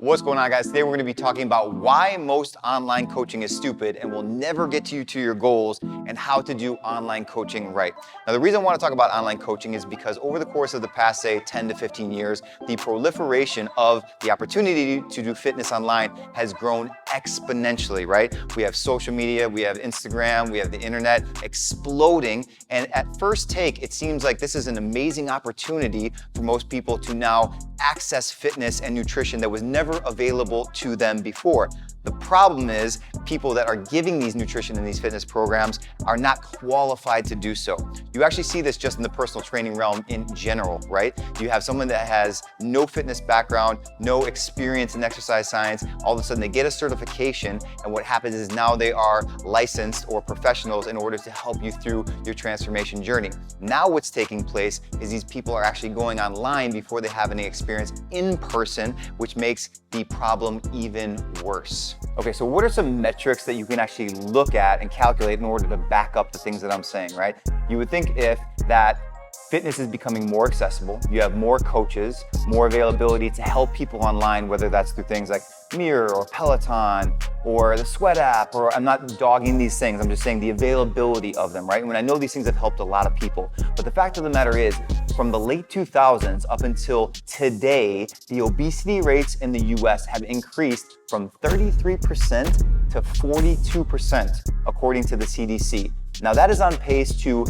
What's going on, guys? Today we're going to be talking about why most online coaching is stupid and will never get you to your goals, and how to do online coaching right. Now, the reason I want to talk about online coaching is because over the course of the past, say, 10 to 15 years, the proliferation of the opportunity to do fitness online has grown exponentially, right? We have social media, we have Instagram, we have the internet exploding, and at first take, it seems like this is an amazing opportunity for most people to now access fitness and nutrition that was never available to them before. The problem is people that are giving these nutrition and these fitness programs are not qualified to do so. You actually see this just in the personal training realm in general, right? You have someone that has no fitness background, no experience in exercise science, all of a sudden they get a certification, and what happens is now they are licensed or professionals in order to help you through your transformation journey. Now what's taking place is these people are actually going online before they have any experience in person, which makes the problem even worse. Okay, so what are some metrics that you can actually look at and calculate in order to back up the things that I'm saying, right? You would think if that fitness is becoming more accessible, you have more coaches, more availability to help people online, whether that's through things like Mirror or Peloton or the Sweat app, or I'm not dogging these things, I'm just saying the availability of them, right? And when I know these things have helped a lot of people, but the fact of the matter is, from the late 2000s up until today, the obesity rates in the US have increased from 33% to 42%, according to the CDC. Now that is on pace to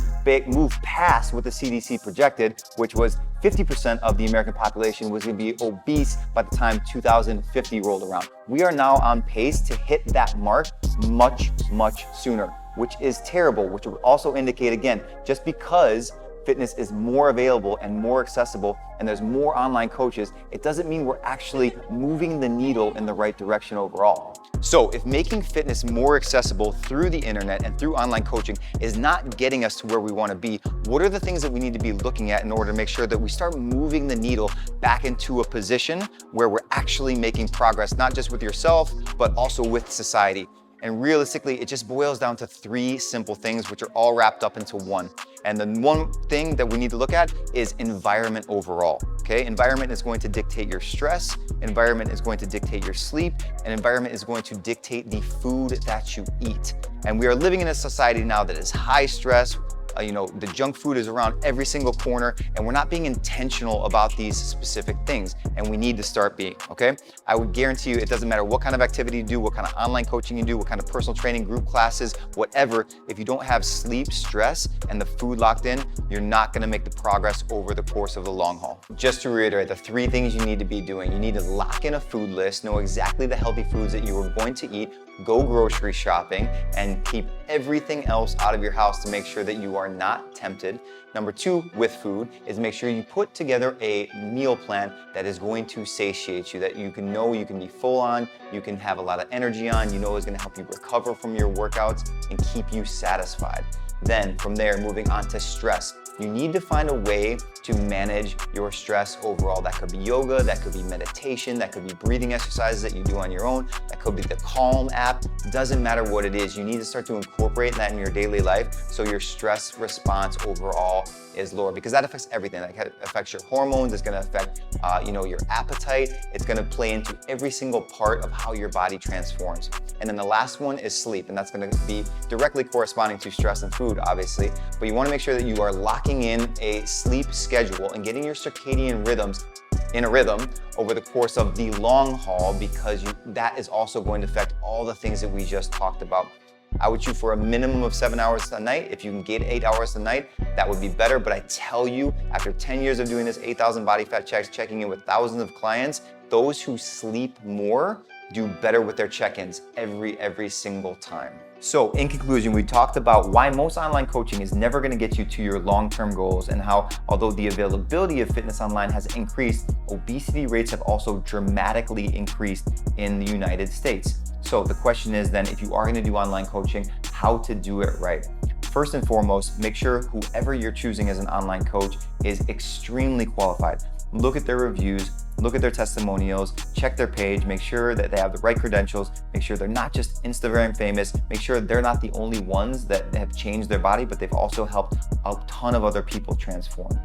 move past what the CDC projected, which was 50% of the American population was going to be obese by the time 2050 rolled around. We are now on pace to hit that mark much, much sooner, which is terrible, which would also indicate, again, just because fitness is more available and more accessible and there's more online coaches, it doesn't mean we're actually moving the needle in the right direction overall. So if making fitness more accessible through the internet and through online coaching is not getting us to where we want to be, what are the things that we need to be looking at in order to make sure that we start moving the needle back into a position where we're actually making progress, not just with yourself, but also with society? And realistically, it just boils down to three simple things, which are all wrapped up into one. And the one thing that we need to look at is environment overall, okay? Environment is going to dictate your stress, environment is going to dictate your sleep, and environment is going to dictate the food that you eat. And we are living in a society now that is high stress. The junk food is around every single corner, and we're not being intentional about these specific things, and we need to start being, okay? I would guarantee you it doesn't matter what kind of activity you do, what kind of online coaching you do, what kind of personal training, group classes, whatever, if you don't have sleep, stress, and the food locked in, you're not gonna make the progress over the course of the long haul. Just to reiterate, the three things you need to be doing: you need to lock in a food list, know exactly the healthy foods that you are going to eat, go grocery shopping, and keep everything else out of your house to make sure that you are not tempted. Number two, with food, is make sure you put together a meal plan that is going to satiate you, that you can know you can be full on, you can have a lot of energy on, you know is gonna help you recover from your workouts and keep you satisfied. Then from there, moving on to stress. You need to find a way to manage your stress overall. That could be yoga, that could be meditation, that could be breathing exercises that you do on your own, that could be the Calm app. Doesn't matter what it is, you need to start to incorporate that in your daily life so your stress response overall is lower, because that affects everything. That affects your hormones, it's gonna affect your appetite, it's gonna play into every single part of how your body transforms. And then the last one is sleep, and that's gonna be directly corresponding to stress and food, obviously, but you wanna make sure that you are locking in a sleep schedule and getting your circadian rhythms in a rhythm over the course of the long haul, because that is also going to affect all the things that we just talked about. I would shoot for a minimum of 7 hours a night. If you can get 8 hours a night, that would be better. But I tell you, after 10 years of doing this, 8,000 body fat checks, checking in with thousands of clients, those who sleep more do better with their check-ins every single time. So in conclusion, we talked about why most online coaching is never going to get you to your long-term goals, and how, although the availability of fitness online has increased, obesity rates have also dramatically increased in the United States. So the question is then, if you are going to do online coaching, how to do it right. First and foremost, make sure whoever you're choosing as an online coach is extremely qualified. Look at their reviews, look at their testimonials, check their page, make sure that they have the right credentials, make sure they're not just Instagram famous, make sure they're not the only ones that have changed their body, but they've also helped a ton of other people transform.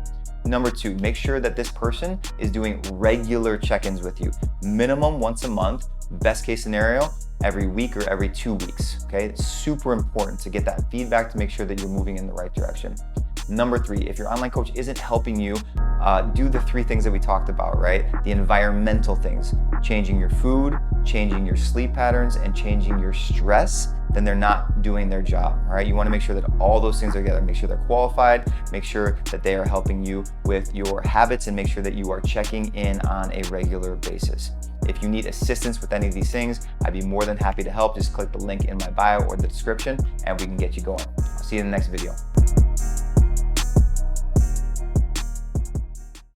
Number 2, make sure that this person is doing regular check-ins with you. Minimum once a month, best case scenario, every week or every 2 weeks, okay? It's super important to get that feedback to make sure that you're moving in the right direction. Number 3, if your online coach isn't helping you, do the 3 things that we talked about, right? The environmental things, changing your food, changing your sleep patterns, and changing your stress, then they're not doing their job, all right? You wanna make sure that all those things are together. Make sure they're qualified, make sure that they are helping you with your habits, and make sure that you are checking in on a regular basis. If you need assistance with any of these things, I'd be more than happy to help. Just click the link in my bio or the description and we can get you going. I'll see you in the next video.